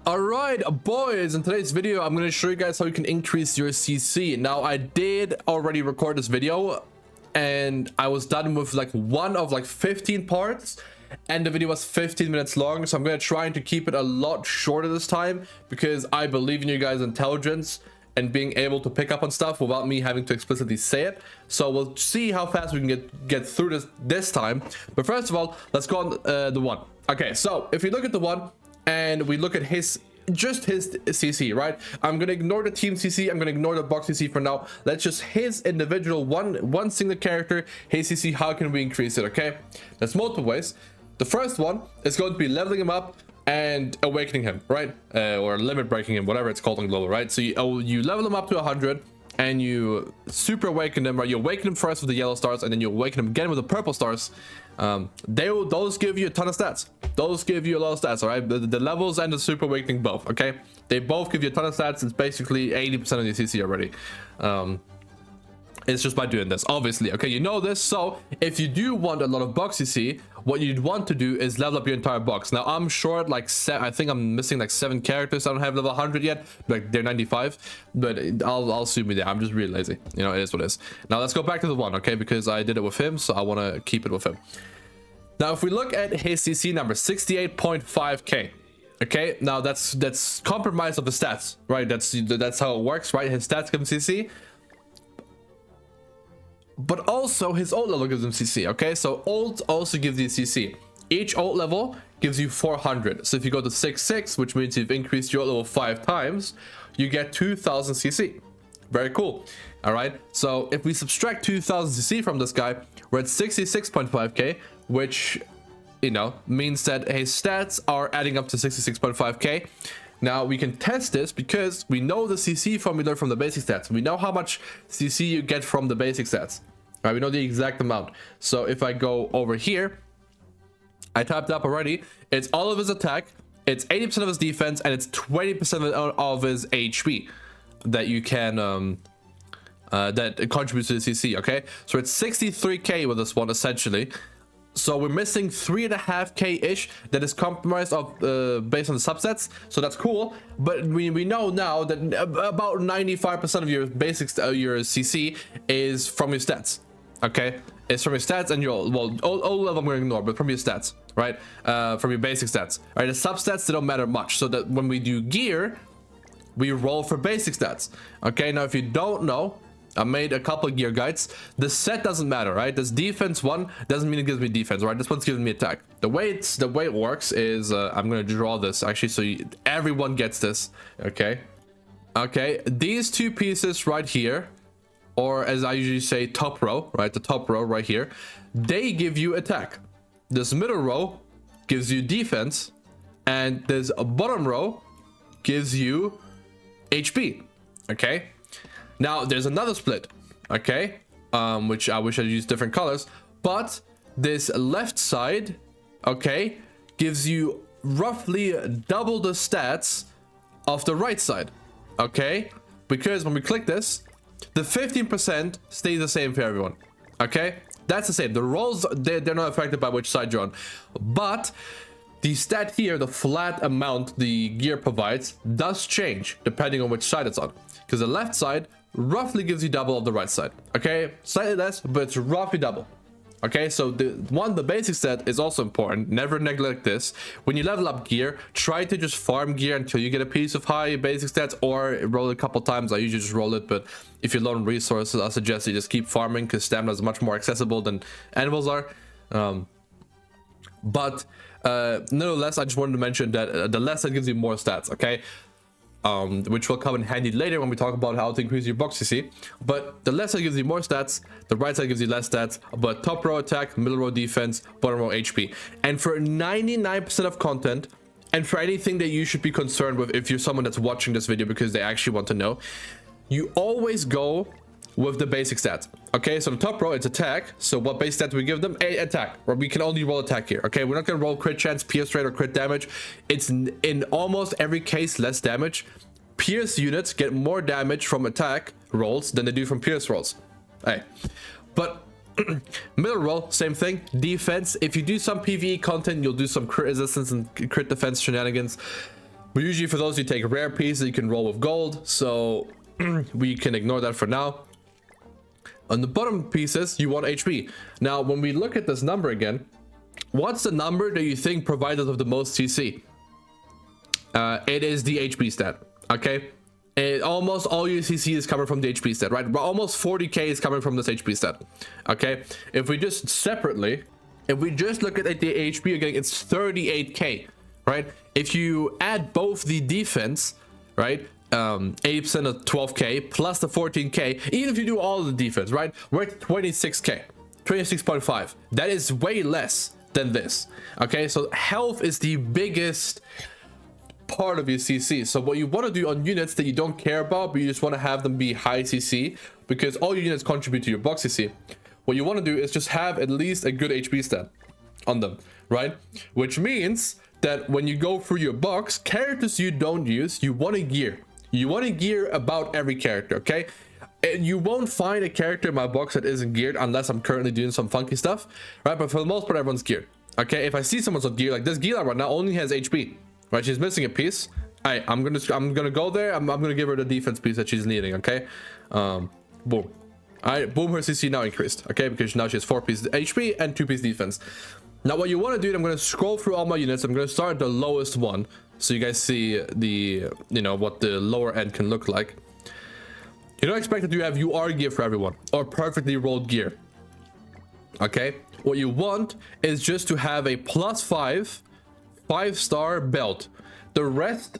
Alright boys, in today's video I'm going to show you guys how you can increase your CC. Now I did already record this video and I was done with like one of like 15 parts and the video was 15 minutes long, so I'm going to try to keep it a lot shorter this time because I believe in you guys' intelligence and being able to pick up on stuff without me having to explicitly say it. So we'll see how fast we can get through this time. But first of all, let's go on the one. Okay, so if you look at the one and we look at just his CC, right? I'm gonna ignore the team CC, I'm gonna ignore the box CC for now. Let's just his individual one single character, his CC. How can we increase it? Okay, there's multiple ways. The first one is going to be leveling him up and awakening him, right? Or limit breaking him, whatever it's called in global, right? So you level him up to 100 and you super awaken them, right? You awaken him first with the yellow stars and then you awaken him again with the purple stars. Those give you a ton of stats. Those give you a lot of stats, all right? The levels and the super awakening both, okay? They both give you a ton of stats. It's basically 80% of the CC already. It's just by doing this, obviously, okay? You know this. So if you do want a lot of box CC, what you'd want to do is level up your entire box. Now I'm short like I think I'm missing like 7 characters. I don't have level 100 yet, like they're 95, but I'll assume me there. I'm just really lazy, you know. It is what it is. Now let's go back to the one, okay? Because I did it with him, so I want to keep it with him. Now if we look at his CC number, 68.5k, okay? Now that's compromised of the stats, right? That's how it works, right? His stats give him CC, but also his ult level gives him CC, okay? So ult also gives you CC. Each ult level gives you 400. So if you go to 6.6, which means you've increased your ult level 5 times, you get 2000 CC. Very cool. All right, so if we subtract 2000 CC from this guy, we're at 66.5k, which, you know, means that his stats are adding up to 66.5k. Now we can test this because we know the CC formula from the basic stats. We know how much CC you get from the basic stats, right? We know the exact amount. So if I go over here, I typed up already, it's all of his attack, it's 80% of his defense, and it's 20% of his HP that you can that contributes to the CC. Okay, so it's 63k with this one essentially. So we're missing 3.5k ish that is compromised of based on the subsets. So that's cool, but we know now that about 95% of your basics, your CC is from your stats. Okay, it's from your stats and your all level I'm gonna ignore, but from your stats, right? From your basic stats. Right, the substats, they don't matter much. So that when we do gear, we roll for basic stats. Okay, now if you don't know, I made a couple of gear guides. The set doesn't matter, right? This defense one doesn't mean it gives me defense, right? This one's giving me attack. The way it works is I'm gonna draw this actually so everyone gets this. Okay, these two pieces right here, or as I usually say, top row, right? The top row right here, they give you attack. This middle row gives you defense, and this bottom row gives you HP. Okay, now there's another split, okay, which I wish I'd used different colors, but this left side, okay, gives you roughly double the stats of the right side, okay, because when we click this, the 15% stays the same for everyone. Okay, that's the same. The rolls, they're not affected by which side you're on, but the stat here, the flat amount the gear provides, does change depending on which side it's on, because the left side roughly gives you double of the right side. Okay, slightly less, but it's roughly double. Okay, so the basic stat is also important. Never neglect this. When you level up gear, try to just farm gear until you get a piece of high basic stats, or roll it a couple times. I usually just roll it, but if you're low on resources, I suggest you just keep farming because stamina is much more accessible than animals are. But nonetheless, I just wanted to mention that the left side gives you more stats, okay? Which will come in handy later when we talk about how to increase your box CC. But the left side gives you more stats, the right side gives you less stats, but top row attack, middle row defense, bottom row HP. And for 99% of content, and for anything that you should be concerned with if you're someone that's watching this video because they actually want to know, you always go with the basic stats. Okay, so the top row, it's attack. So what base stat do we give them? Attack. Or we can only roll attack here. Okay, we're not gonna roll crit chance, pierce rate, or crit damage. It's in almost every case less damage. Pierce units get more damage from attack rolls than they do from pierce rolls. Hey, but middle row, same thing. Defense, if you do some PvE content, you'll do some crit resistance and crit defense shenanigans. But usually for those you take rare pieces, you can roll with gold, so we can ignore that for now. On the bottom pieces, you want HP. Now, when we look at this number again, what's the number that you think provides us with the most CC? It is the HP stat, okay? Almost all your CC is coming from the HP stat, right? Almost 40k is coming from this HP stat, okay? If we just separately, if we just look at the HP again, it's 38k, right? If you add both the defense, right? 80% of 12k plus the 14k, even if you do all the defense, right? We're at 26k, 26.5. That is way less than this, okay? So health is the biggest part of your CC. So what you want to do on units that you don't care about, but you just want to have them be high CC, because all your units contribute to your box CC. What you want to do is just have at least a good HP stat on them, right? Which means that when you go through your box, characters you don't use, you want to gear. You want to gear about every character, okay? And you won't find a character in my box that isn't geared unless I'm currently doing some funky stuff, right? But for the most part, everyone's geared, okay? If I see someone's not geared, like this Gila right now only has HP, right? She's missing a piece. I'm gonna go there. I'm gonna give her the defense piece that she's needing, okay? Boom. Boom, her CC now increased, okay? Because now she has 4 pieces HP and 2 pieces defense. Now what you want to do, I'm going to scroll through all my units. I'm going to start at the lowest one, so you guys see the, you know, what the lower end can look like. You don't expect that you have UR gear for everyone or perfectly rolled gear, okay? What you want is just to have a +5 5-star belt. The rest,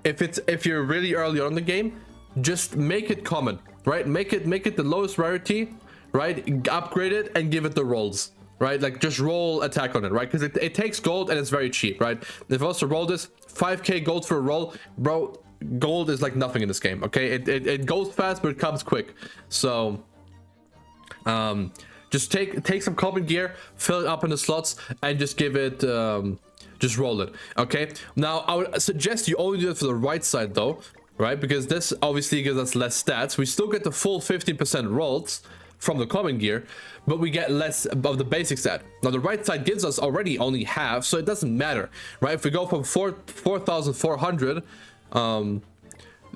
if you're really early on in the game, just make it common, right? Make it the lowest rarity, right? Upgrade it and give it the rolls, right? Like just roll attack on it, right? Because it takes gold and it's very cheap, right? If I was to roll this 5k gold for a roll, bro, gold is like nothing in this game, okay? It goes fast, but it comes quick. So just take some common gear, fill it up in the slots, and just give it just roll it, okay? Now I would suggest you only do it for the right side though, right? Because this obviously gives us less stats. We still get the full 15% rolls from the common gear, but we get less of the basic stat. Now the right side gives us already only half, so it doesn't matter, right? If we go from 4,400 to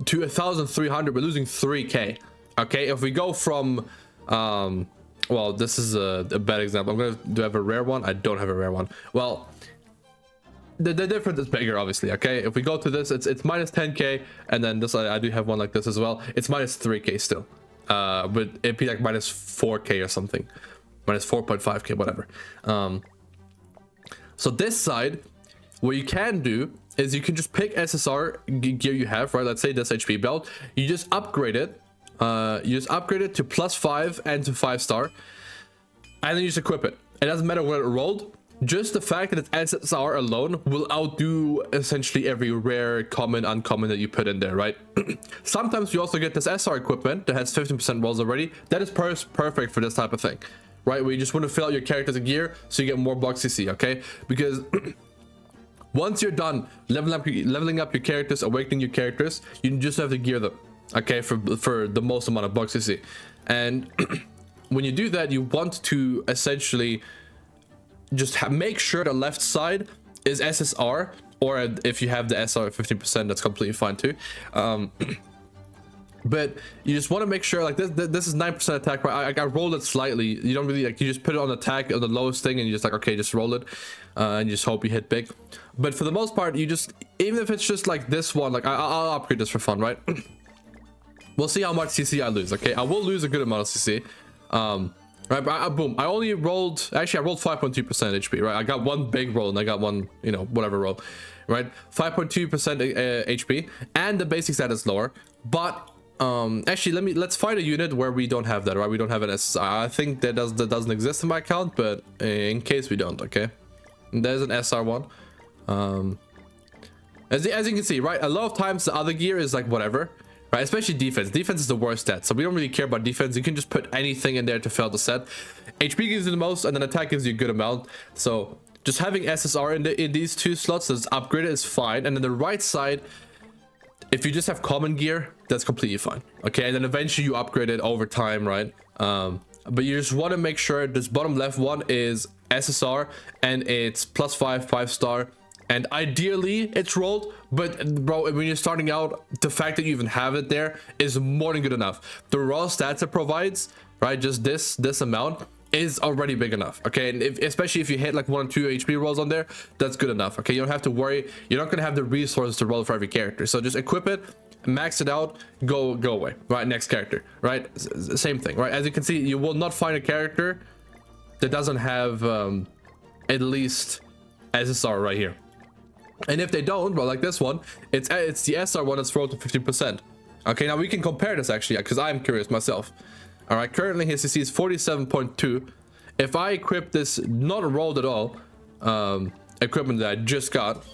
1,300, we're losing 3k, okay? If we go from well, this is a bad example. Do I have a rare one? I don't have a rare one. Well, the difference is bigger, obviously, okay? If we go to this, it's minus 10k, and then this, I do have one like this as well. It's minus 3k still, but it'd be like minus 4k or something, minus 4.5k, whatever. So this side, what you can do is you can just pick SSR gear you have, right? Let's say this HP belt, you just upgrade it. You just upgrade it to +5 and to 5-star, and then you just equip it. It doesn't matter what it rolled. Just the fact that it's SSR alone will outdo essentially every rare, common, uncommon that you put in there, right? Sometimes you also get this SR equipment that has 15% rolls already. That is perfect for this type of thing, right? Where you just want to fill out your character's gear so you get more box CC, okay? Because once you're done leveling up your characters, awakening your characters, you just have to gear them, okay, for the most amount of box CC. And when you do that, you want to essentially just make sure the left side is SSR, or if you have the SR at 15%, that's completely fine too. But you just want to make sure, like this is 9% attack, right? I rolled it slightly. You don't really, like, you just put it on attack on the lowest thing, and you just like, okay, just roll it, and you just hope you hit big. But for the most part, you just, even if it's just like this one, like I'll upgrade this for fun, right? We'll see how much CC I lose, okay? I will lose a good amount of CC. Right, but boom, I only rolled, actually I rolled 5.2% HP, right? I got one big roll and I got one, you know, whatever roll, right? 5.2% HP, and the basic stat is lower. But actually, let's find a unit where we don't have that, right? We don't have an SSR. I think that doesn't exist in my account, but in case we don't, okay? And there's an SR one. As you can see, right, a lot of times the other gear is like whatever, right? Especially defense. Defense is the worst stat, so we don't really care about defense. You can just put anything in there to fill the set. HP gives you the most, and then attack gives you a good amount. So just having SSR in these two slots that's upgraded is fine. And then the right side, if you just have common gear, that's completely fine, okay? And then eventually you upgrade it over time, right? But you just want to make sure this bottom left one is SSR, and it's +5 5-star, And ideally it's rolled, but bro, when you're starting out, the fact that you even have it there is more than good enough. The raw stats it provides, right, just this amount is already big enough. Okay, and especially if you hit like 1 or 2 HP rolls on there, that's good enough. Okay, you don't have to worry, you're not gonna have the resources to roll for every character, so just equip it, max it out, go away. Right, next character. Right, same thing. Right, as you can see, you will not find a character that doesn't have at least SSR right here. And if they don't, well, like this one, it's the SR one that's rolled to 15%. Okay, now we can compare this actually, because I'm curious myself. All right, currently his CC is 47.2. If I equip this not rolled at all equipment that I just got,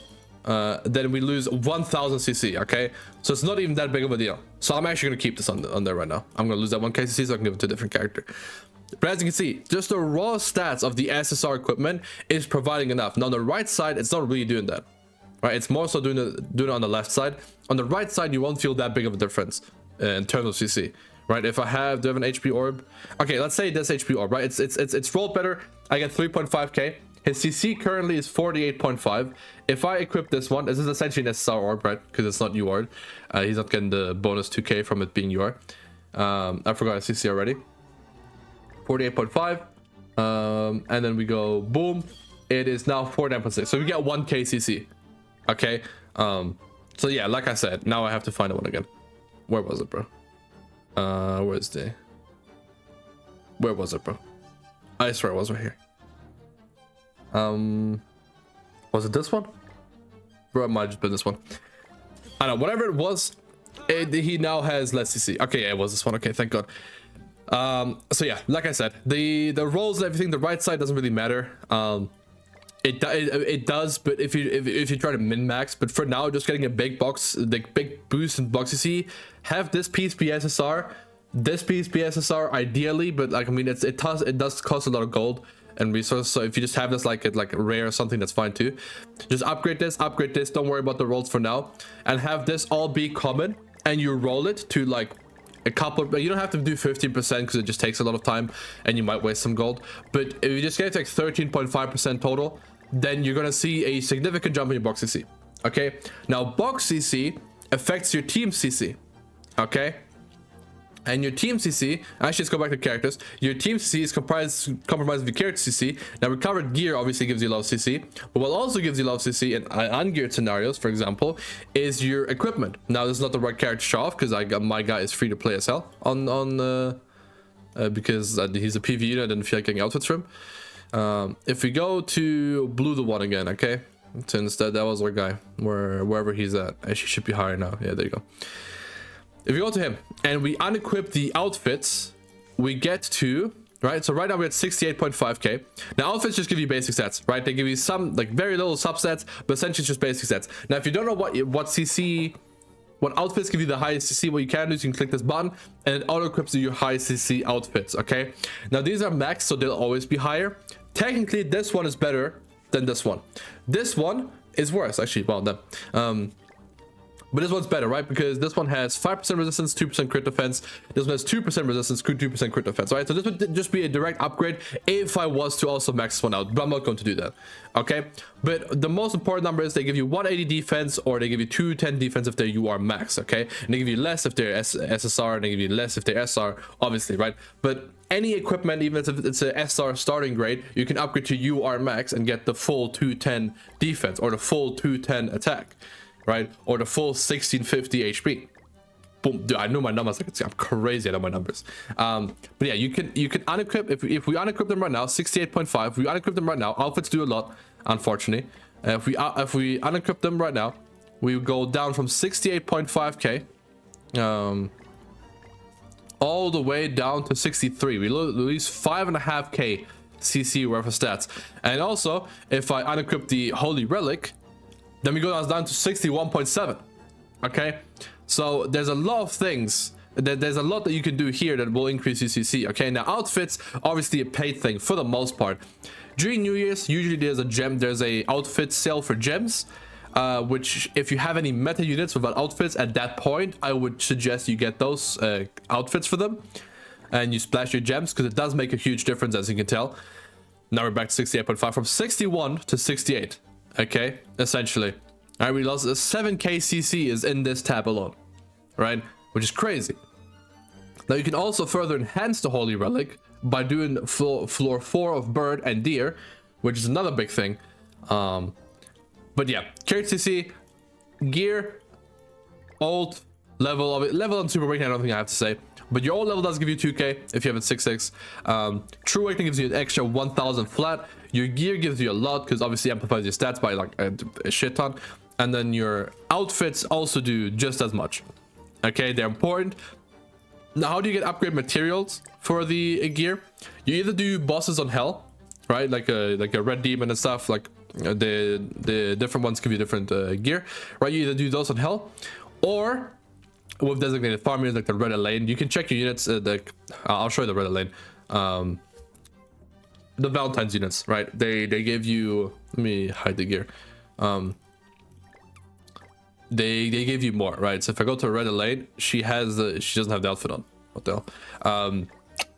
then we lose 1000 CC. Okay, so it's not even that big of a deal. So I'm actually gonna keep this on there right now. I'm gonna lose that 1k CC so I can give it to a different character. But as you can see, just the raw stats of the SSR equipment is providing enough. Now on the right side, it's not really doing that. Right, it's more so doing it on the left side. On the right side, you won't feel that big of a difference in terms of CC. Right, if I have, do I have an HP orb? Okay, let's say this HP orb, right? It's rolled better. I get 3.5k. His CC currently is 48.5. If I equip this one, this is essentially an SSR orb, right? Because it's not UR. He's not getting the bonus 2k from it being UR. I forgot his CC already. 48.5. And then we go boom. It is now 49.6. So we get 1k CC. Okay, so yeah, like I said, now I have to find one again. Where was it, bro? Where was it, bro? I swear it was right here. Was it this one? Bro, it might have just been this one. I don't know, whatever it was, he now has less CC. Okay, yeah, it was this one. Okay, thank God. So yeah, like I said, the rolls and everything, the right side doesn't really matter. It does, but if you try to min max, but for now, just getting a big box, the big boost in box CC, have this piece be SSR, this piece be SSR ideally, but like I mean, it does cost a lot of gold and resources. So if you just have this like rare or something, that's fine too. Just upgrade this. Don't worry about the rolls for now, and have this all be common, and you roll it to like a couple, but you don't have to do 15% because it just takes a lot of time and you might waste some gold. But if you just get to like 13.5% total, then you're gonna see a significant jump in your box CC. Okay, now box CC affects your team CC. Okay, and your team CC, actually let's go back to characters. Your team CC is compromised of your character CC. Now recovered gear obviously gives you low CC, but what also gives you low CC in ungeared scenarios, for example, is your equipment. Now this is not the right character to show off because my guy is free to play as hell on because he's a PvE unit. I didn't feel like getting outfits from him. If we go to blue the one again, okay, since that was our guy, wherever he's at, actually should be higher now. Yeah, there you go. If we go to him and we unequip the outfits, we get to, right, so right now we're at 68.5k. Now outfits just give you basic stats, right? They give you some like very little subsets, but essentially it's just basic stats. Now if you don't know what outfits give you the highest CC, what you can do is you can click this button and it auto equips your high CC outfits. Okay, now these are max, so they'll always be higher. Technically this one is better than this one. This one is worse actually. Well done. But this one's better, right? Because this one has 5% resistance, 2% crit defense. This one has 2% resistance, 2% crit defense, right? So this would just be a direct upgrade if I was to also max this one out, but I'm not going to do that, okay? But the most important number is they give you 180 defense, or they give you 210 defense if they're UR max, okay? And they give you less if they're SSR, and they give you less if they're SR, obviously, right? But any equipment, even if it's a SR starting grade, you can upgrade to UR max and get the full 210 defense, or the full 210 attack, right? Or the full 1650 HP. Boom. Dude, I know my numbers. I'm crazy. I know my numbers. But yeah, you can unequip. If we unequip them right now, 68.5. We unequip them right now. Outfits do a lot, unfortunately. If we unequip them right now, we go down from 68.5k, all the way down to 63. We lose 5.5k CC worth of stats. And also, if I unequip the Holy Relic, then we go down to 61.7. Okay, so there's a lot of things, there's a lot that you can do here that will increase your CC. Okay, now outfits, obviously a paid thing for the most part. During New Year's, usually there's a outfit sale for gems, which if you have any meta units without outfits at that point, I would suggest you get those outfits for them and you splash your gems, because it does make a huge difference, as you can tell. Now we're back to 68.5, from 61 to 68. Okay, essentially. All right, we lost 7k CC is in this tab alone, right? Which is crazy. Now you can also further enhance the Holy Relic by doing floor 4 of Bird and Deer, which is another big thing. But yeah, character CC, gear, ult, level of it, level on Super Awakening, I don't think I have to say. But your ult level does give you 2k if you have it 6-6. True Awakening gives you an extra 1000 flat. Your gear gives you a lot because obviously amplifies your stats by like a shit ton. And then your outfits also do just as much. Okay, they're important. Now, how do you get upgrade materials for the gear? You either do bosses on Hell, right? Like a red demon and stuff. Like the different ones give you different gear, right? You either do those on Hell, or with designated farm units like the red lane. You can check your units. I'll show you the red lane. The Valentine's units, right? They give you. Let me hide the gear. They give you more, right? So if I go to red lane, she doesn't have the outfit on. What the hell?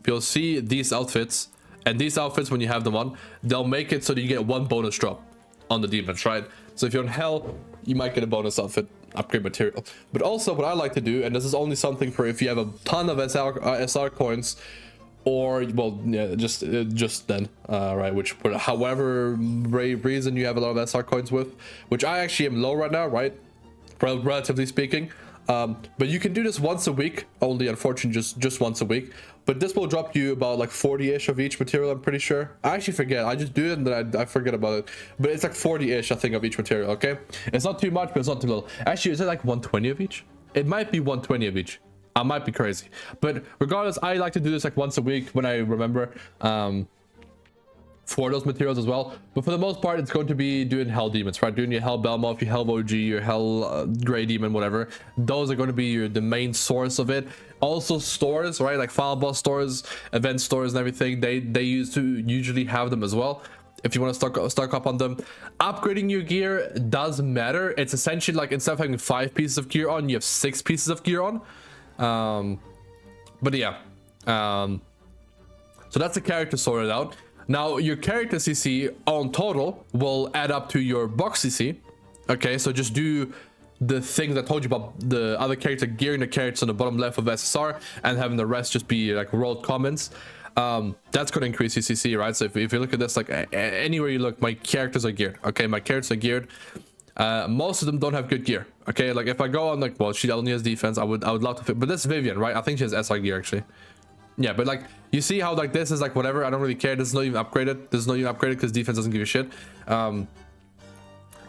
You'll see these outfits, and these outfits, when you have them on, they'll make it so that you get 1 bonus drop on the demons, right? So if you're on Hell, you might get a bonus outfit upgrade material. But also what I like to do, and this is only something for if you have a ton of SR coins, or well, yeah, just then, right? Which for however reason you have a lot of SR coins with, which I actually am low right now, right? Relatively speaking. But you can do this once a week, only unfortunately just once a week. But this will drop you about like 40-ish of each material, I'm pretty sure. I actually forget, I just do it and then I forget about it. But it's like 40-ish, I think, of each material, okay? It's not too much, but it's not too little. Actually, is it like 120 of each? It might be 120 of each. I might be crazy. But regardless, I like to do this like once a week when I remember. For those materials as well, but for the most part it's going to be doing Hell demons, right? Doing your Hell Belmoth, your Hell OG, your Hell Grey Demon, whatever. Those are going to be the main source of it. Also stores, right? Like Final Boss stores, event stores and everything, they used to usually have them as well if you want to stock up on them. Upgrading your gear does matter. It's essentially like instead of having 5 pieces of gear on, you have 6 pieces of gear on. But yeah, so that's the character sorted out. Now, your character CC on total will add up to your box CC. Okay, so just do the things I told you about the other character, gearing the characters on the bottom left of SSR and having the rest just be like rolled comments. That's going to increase your CC, right? So if you look at this, like anywhere you look, my characters are geared. Okay, my characters are geared. Most of them don't have good gear. Okay, like if I go on like, well, she only has defense. I would love to fit, but this is Vivian, right? I think she has SR gear actually. Yeah, but like you see how like this is like whatever, I don't really care. This is not even upgraded. This is not even upgraded because defense doesn't give you shit.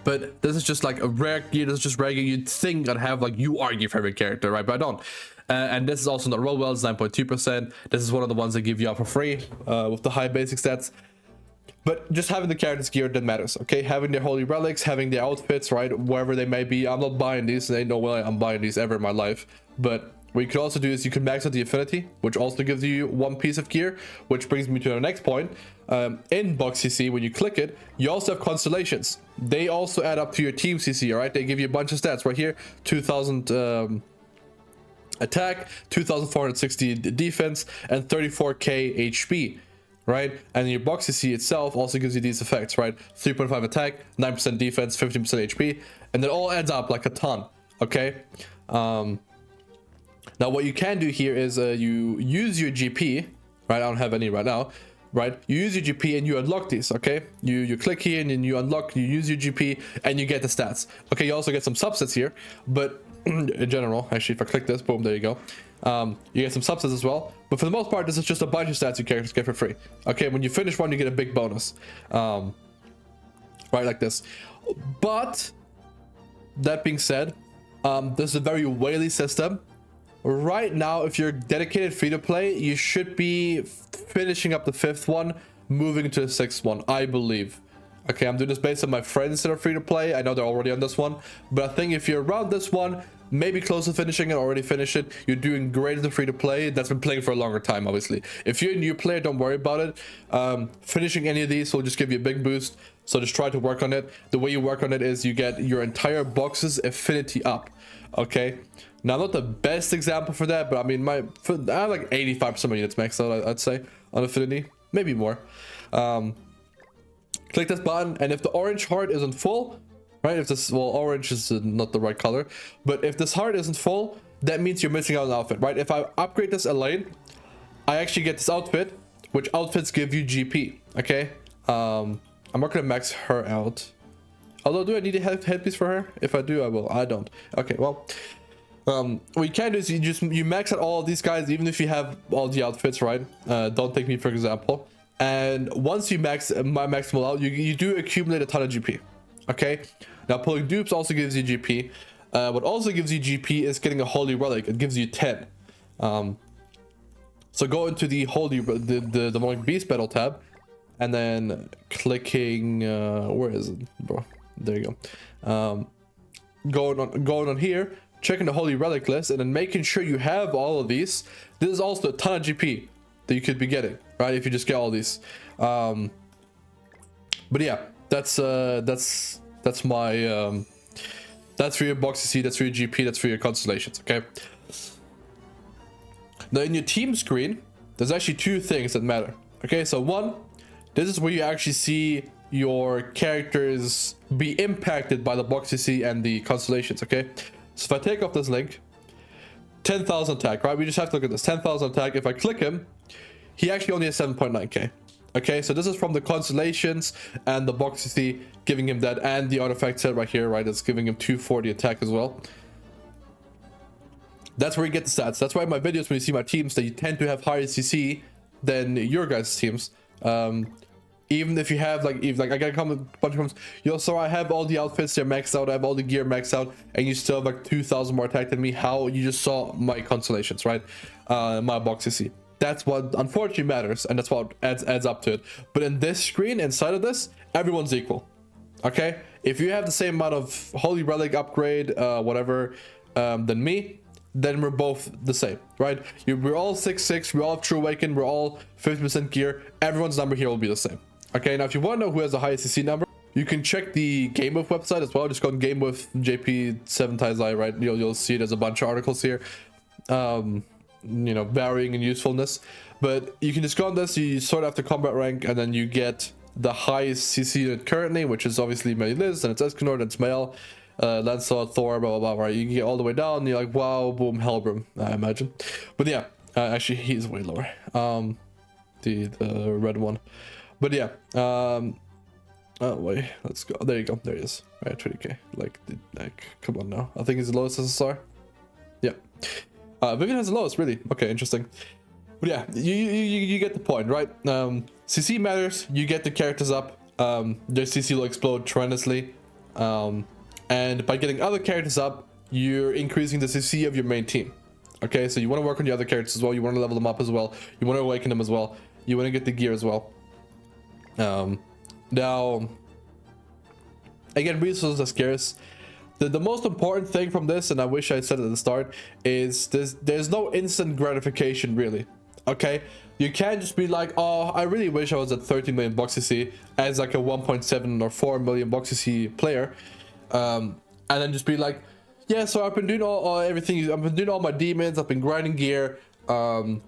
But this is just like a rare gear. This is just rare gear. You'd think I'd have like you are your favorite character, right? But I don't. And this is also not roll well. It's 9.2%. This is one of the ones they give you out for free with the high basic stats. But just having the characters geared that matters, okay? Having their holy relics, having their outfits, right? Wherever they may be. I'm not buying these. There ain't no way I'm buying these ever in my life. But what you could also do is you can max out the affinity, which also gives you 1 piece of gear, which brings me to the next point. In box CC, when you click it, you also have constellations. They also add up to your team CC, all right? They give you a bunch of stats right here. 2000 attack, 2460 defense, and 34k HP, right? And your box CC itself also gives you these effects, right? 3.5 attack, 9% defense, 15% HP, and it all adds up like a ton, okay? Now what you can do here is you use your GP, right? I don't have any right now, right? You use your GP and you unlock these, okay? You click here and then you unlock, you use your GP and you get the stats. Okay, you also get some subsets here, but in general, actually, if I click this, boom, there you go. You get some subsets as well, but for the most part, this is just a bunch of stats your characters get for free. Okay, when you finish one, you get a big bonus, right, like this. But that being said, this is a very whaley system. Right now, if you're dedicated free to play, you should be finishing up the 5th one, moving to the 6th one, I believe. Okay, I'm doing this based on my friends that are free to play. I know they're already on this one, but I think if you're around this one, maybe close to finishing it, already finished it, you're doing great as a free to play that's been playing for a longer time, obviously. If you're a new player, don't worry about it. Finishing any of these will just give you a big boost, so just try to work on it. The way you work on it is you get your entire box's affinity up, okay? Now, not the best example for that, but I mean, I have like 85% of my units maxed out, I'd say, on affinity, maybe more. click this button, and if the orange heart isn't full, right, if this, well, orange is not the right color, but if this heart isn't full, that means you're missing out on an outfit, right? If I upgrade this Elaine, I actually get this outfit, which outfits give you GP. Okay, I'm not gonna max her out, although do I need a headpiece for her? If I do, I will. I don't. Okay, well, what you can do is you max out all of these guys, even if you have all the outfits, right? Don't take me for example. And once you max my maximal out, you do accumulate a ton of GP. Okay, now pulling dupes also gives you GP. What also gives you GP is getting a holy relic. It gives you 10. So go into the holy the demonic beast battle tab, and then clicking where is it, bro? There you go. Going on here, checking the holy relic list, and then making sure you have all of these. This is also a ton of GP that you could be getting, right, if you just get all these. But yeah, that's my that's for your box CC, that's for your GP, that's for your constellations. Okay, now in your team screen, there's actually two things that matter. Okay, so one, this is where you actually see your characters be impacted by the box CC and the constellations. Okay, so if I take off this link, 10,000 attack, right? We just have to look at this 10,000 attack. If I click him, he actually only has 7.9k. Okay, so this is from the constellations and the box CC giving him that, and the artifact set right here, right? It's giving him 240 attack as well. That's where you get the stats. That's why in my videos, when you see my teams, they tend to have higher CC than your guys' teams. Even if you have like I get a bunch of comments, yo, so I have all the outfits, they're maxed out, I have all the gear maxed out, and you still have like 2,000 more attack than me. How? You just saw my constellations, right? My box CC. That's what unfortunately matters, and that's what adds up to it. But in this screen, inside of this, everyone's equal. Okay, if you have the same amount of holy relic upgrade, whatever, than me, then we're both the same, right? We're all 6/6, we're all true awaken, we're all 50% gear. Everyone's number here will be the same. Okay, now if you want to know who has the highest CC number, you can check the GameWith website as well. Just go on GameWith JP7 Taizai, right? You'll see there's a bunch of articles here, you know, varying in usefulness. But you can just go on this, you sort after combat rank, and then you get the highest CC unit currently, which is obviously Meliodas, and it's Escanor, then it's Mel, Lancelot, Thor, blah blah blah, right? You can get all the way down, and you're like, wow, boom, Hellbrim, I imagine. But yeah, actually he's way lower, the red one. But yeah, oh wait, let's go. There you go, there he is. Right, 20k. Like come on now. I think he's the lowest SSR. Yeah, Vivian has the lowest, really. Okay, interesting. But yeah, you get the point, right? CC matters. You get the characters up. Their CC will explode tremendously, and by getting other characters up, you're increasing the CC of your main team. Okay, so you want to work on the other characters as well. You want to level them up as well. You want to awaken them as well. You want to get the gear as well. Now, again, resources are scarce. The most important thing from this, and I wish I said it at the start, is there's no instant gratification, really. Okay, you can't just be like, oh, I really wish I was at 13 million box CC as like a 1.7 or 4 million box CC player, and then just be like, yeah, so I've been doing all everything. I've been doing all my demons. I've been grinding gear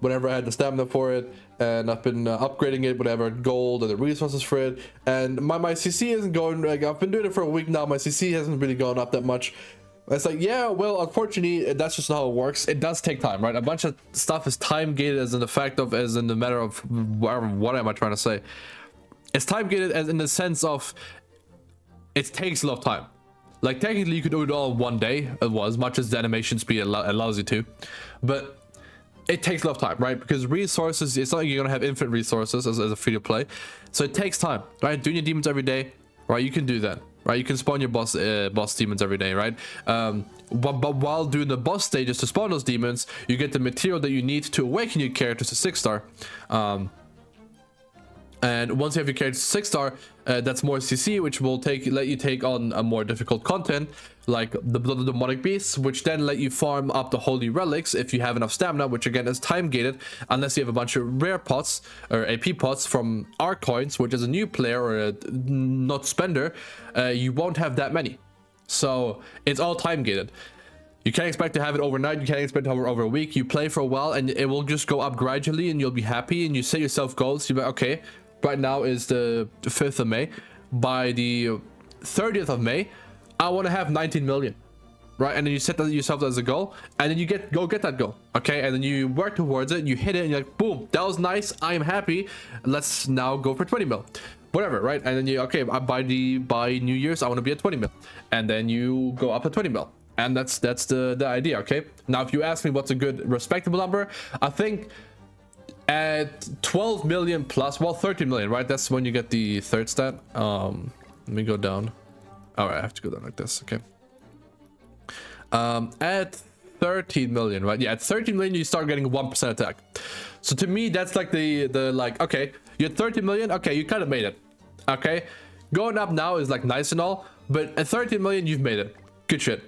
whenever I had the stamina for it, and I've been upgrading it, whatever, gold and the resources for it, and my CC isn't going, like, I've been doing it for a week now, my CC hasn't really gone up that much. It's like, yeah, well, unfortunately, that's just not how it works. It does take time, right? A bunch of stuff is time gated, as in the matter of what am I trying to say? It's time gated as in the sense of it takes a lot of time. Like, technically you could do it all in one day, as much as the animation speed allows you to, but it takes a lot of time, right? Because resources, it's not like you're gonna have infinite resources as a free to play, so it takes time, right? Doing your demons every day, right? You can do that, right? You can spawn your boss demons every day, right? But while doing the boss stages to spawn those demons, you get the material that you need to awaken your character to 6-star. And once you have your character 6-star, that's more CC, which will let you take on a more difficult content, like the Blood of the Demonic Beasts, which then let you farm up the Holy Relics if you have enough stamina, which again is time gated. Unless you have a bunch of rare pots or AP pots from our coins, which is a new player or a not spender, you won't have that many. So it's all time gated. You can't expect to have it overnight. You can't expect to have it over a week. You play for a while and it will just go up gradually, and you'll be happy, and you set yourself goals. You'll be like, okay, right now is the 5th of May. by the 30th of May, I want to have 19 million. Right, and then you set that yourself as a goal, and then you go get that goal, okay? And then you work towards it, you hit it, and you're like, boom, that was nice, I am happy. Let's now go for 20 mil, whatever, right? And then you, okay, by New Year's, I want to be at 20 mil, and then you go up to 20 mil, and that's the idea, okay? Now, if you ask me what's a good respectable number, I think at 12 million plus, well, 13 million, right? That's when you get the third stat. Let me go down. All right, I have to go down like this, okay? At 13 million, right? Yeah, at 13 million you start getting 1% attack. So to me, that's like the like, okay, you're at 30 million, okay, you kind of made it, okay? Going up now is like nice and all, but at 13 million you've made it. Good shit,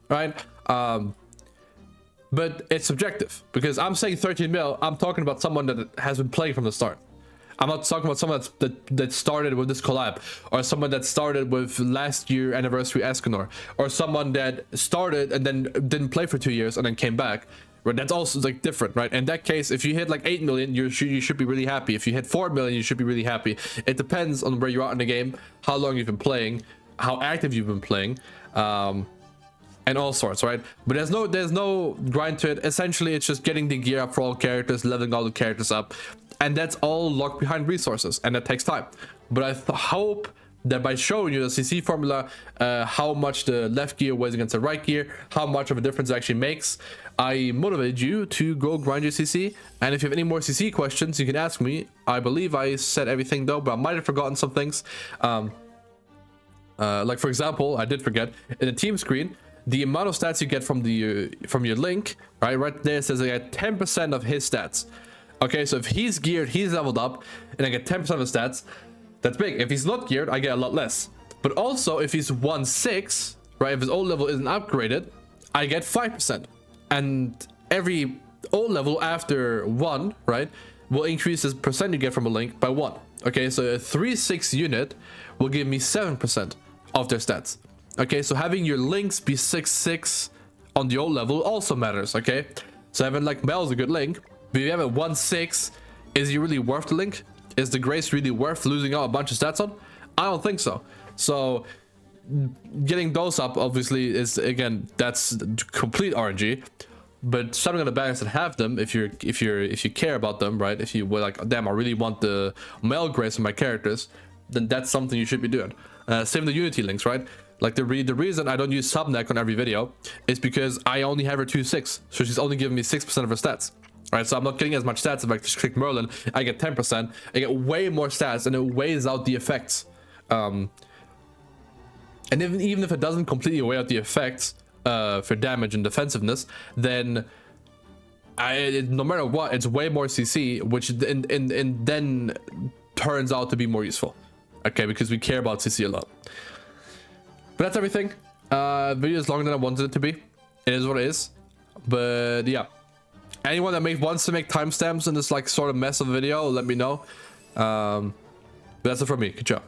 right? But it's subjective, because I'm saying 13 mil, I'm talking about someone that has been playing from the start. I'm not talking about someone that started with this collab, or someone that started with last year anniversary Escanor, or someone that started and then didn't play for 2 years and then came back. Right? That's also like different, right? In that case, if you hit like 8 million, you should be really happy. If you hit 4 million, you should be really happy. It depends on where you're at in the game, how long you've been playing, how active you've been playing, and all sorts, right? But there's no grind to it. Essentially, it's just getting the gear up for all characters, leveling all the characters up. And that's all locked behind resources, and that takes time. But I hope that by showing you the CC formula, how much the left gear weighs against the right gear, how much of a difference it actually makes, I motivate you to go grind your CC. And if you have any more CC questions, you can ask me. I believe I said everything though, but I might have forgotten some things. Like for example, I did forget, in the team screen, the amount of stats you get from your link, right there says I get 10% of his stats. Okay, so if he's geared, he's leveled up, and I get 10% of his stats, that's big. If he's not geared, I get a lot less. But also, if he's 1/6, right, if his old level isn't upgraded, I get 5%. And every old level after 1, right, will increase the percent you get from a link by 1. Okay, so a 3/6 unit will give me 7% of their stats. Okay, so having your links be 6/6 on the old level also matters, okay? So having like Mel is a good link. But if you have a 1/6, is he really worth the link? Is the grace really worth losing out a bunch of stats on? I don't think so. So getting those up obviously is, again, that's complete RNG. But some of the banners that have them, if you care about them, right? If you were like, damn, I really want the male grace of my characters, then that's something you should be doing. Same with the Unity links, right? Like the reason I don't use Subneck on every video is because I only have her 2/6, so she's only giving me 6% of her stats. Right, so I'm not getting as much stats. If I just click Merlin, I get 10%. I get way more stats, and it weighs out the effects. And even if it doesn't completely weigh out the effects for damage and defensiveness, then no matter what, it's way more CC, which then turns out to be more useful. Okay, because we care about CC a lot. But that's everything. Video is longer than I wanted it to be. It is what it is. But yeah. Anyone that wants to make timestamps in this like sort of mess of a video, let me know. But that's it from me. Good job.